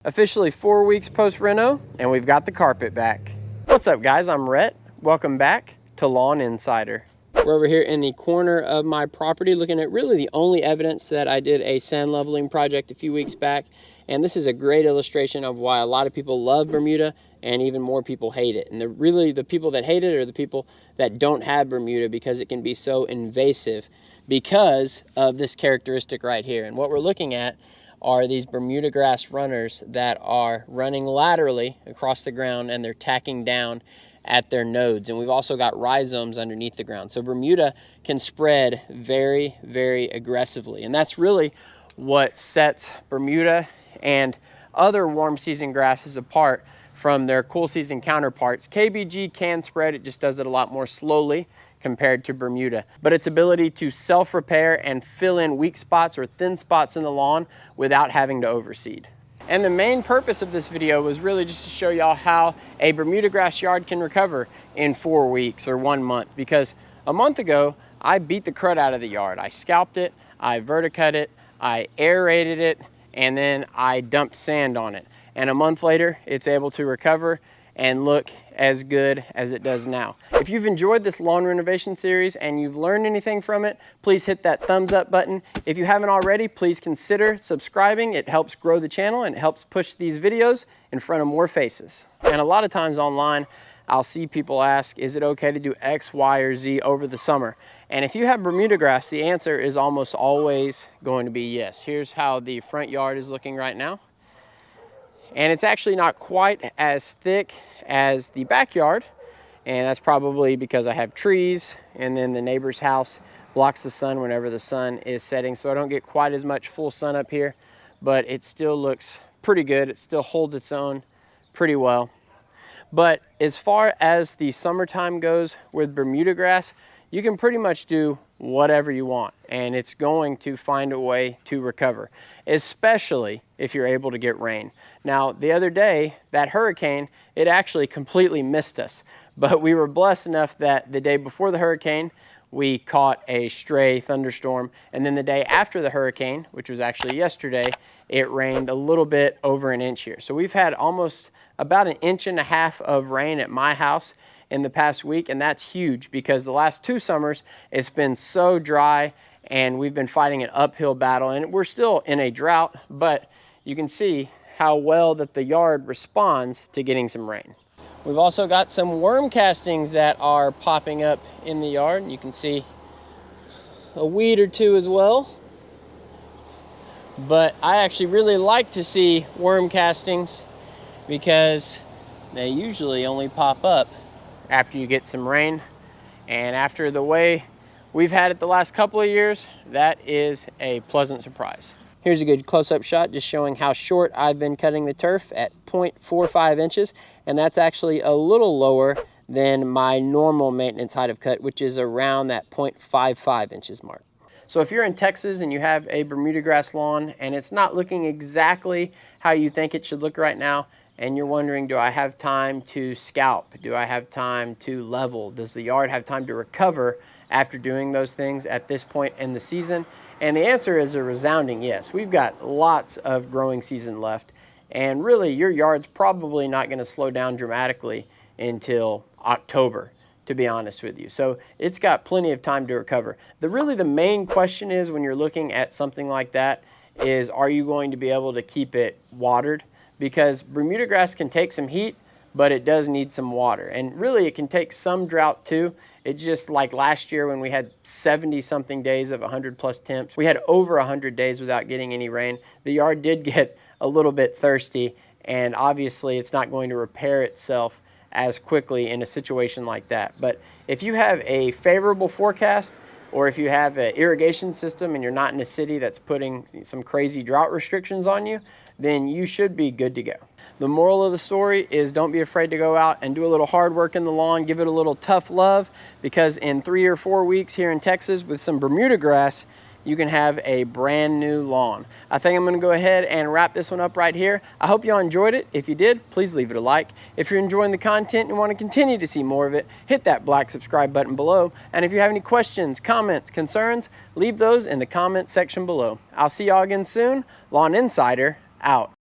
Officially 4 weeks post-reno, and we've got the carpet back. What's up, guys? I'm Rhett. Welcome back to Lawn Insider. We're over here in the corner of my property looking at really the only evidence that I did a sand leveling project a few weeks back. And this is a great illustration of why a lot of people love Bermuda and even more people hate it. And really the people that hate it are the people that don't have Bermuda because it can be so invasive because of this characteristic right here. And what we're looking at are these Bermuda grass runners that are running laterally across the ground, and they're tacking down at their nodes. And we've also got rhizomes underneath the ground. So Bermuda can spread very, very aggressively. And that's really what sets Bermuda and other warm season grasses apart from their cool season counterparts. KBG can spread, it just does it a lot more slowly compared to Bermuda. But its ability to self-repair and fill in weak spots or thin spots in the lawn without having to overseed. And the main purpose of this video was really just to show y'all how a Bermuda grass yard can recover in 4 weeks or 1 month. Because a month ago, I beat the crud out of the yard. I scalped it, I verticut it, I aerated it, and then I dumped sand on it. And a month later, it's able to recover and look as good as it does now. If you've enjoyed this lawn renovation series and you've learned anything from it, please hit that thumbs up button. If you haven't already, please consider subscribing. It helps grow the channel and it helps push these videos in front of more faces. And a lot of times online, I'll see people ask, is it okay to do X, Y, or Z over the summer? And if you have Bermuda grass, the answer is almost always going to be yes. Here's how the front yard is looking right now. And it's actually not quite as thick as the backyard, and that's probably because I have trees, and then the neighbor's house blocks the sun whenever the sun is setting, so I don't get quite as much full sun up here, but it still looks pretty good. It still holds its own pretty well. But as far as the summertime goes with Bermuda grass, you can pretty much do whatever you want, and it's going to find a way to recover, especially if you're able to get rain. Now, the other day, that hurricane, it actually completely missed us, but we were blessed enough that the day before the hurricane, we caught a stray thunderstorm, and then the day after the hurricane, which was actually yesterday, it rained a little bit over an inch here. So we've had almost about 1.5 inches of rain at my house in the past week, and that's huge because the last 2 summers it's been so dry and we've been fighting an uphill battle, and we're still in a drought, but you can see how well that the yard responds to getting some rain. We've also got some worm castings that are popping up in the yard. You can see a weed or two as well, but I actually really like to see worm castings because they usually only pop up after you get some rain, and after the way we've had it the last couple of years, that is a pleasant surprise. Here's a good close-up shot just showing how short I've been cutting the turf at 0.45 inches, and that's actually a little lower than my normal maintenance height of cut, which is around that 0.55 inches mark. So if you're in Texas and you have a Bermuda grass lawn and it's not looking exactly how you think it should look right now, and you're wondering, do I have time to scalp? Do I have time to level? Does the yard have time to recover after doing those things at this point in the season? And the answer is a resounding yes. We've got lots of growing season left, and really your yard's probably not gonna slow down dramatically until October, to be honest with you. So it's got plenty of time to recover. Really the main question is, when you're looking at something like that, is are you going to be able to keep it watered? Because Bermuda grass can take some heat, but it does need some water. And really it can take some drought too. It's just like last year when we had 70 something days of 100+ temps. We had over 100 days without getting any rain. The yard did get a little bit thirsty, and obviously it's not going to repair itself as quickly in a situation like that. But if you have a favorable forecast, or if you have an irrigation system and you're not in a city that's putting some crazy drought restrictions on you, then you should be good to go. The moral of the story is don't be afraid to go out and do a little hard work in the lawn, give it a little tough love, because in 3 or 4 weeks here in Texas with some Bermuda grass, you can have a brand new lawn. I think I'm gonna go ahead and wrap this one up right here. I hope y'all enjoyed it. If you did, please leave it a like. If you're enjoying the content and want to continue to see more of it, hit that black subscribe button below. And if you have any questions, comments, concerns, leave those in the comment section below. I'll see y'all again soon. Lawn Insider out.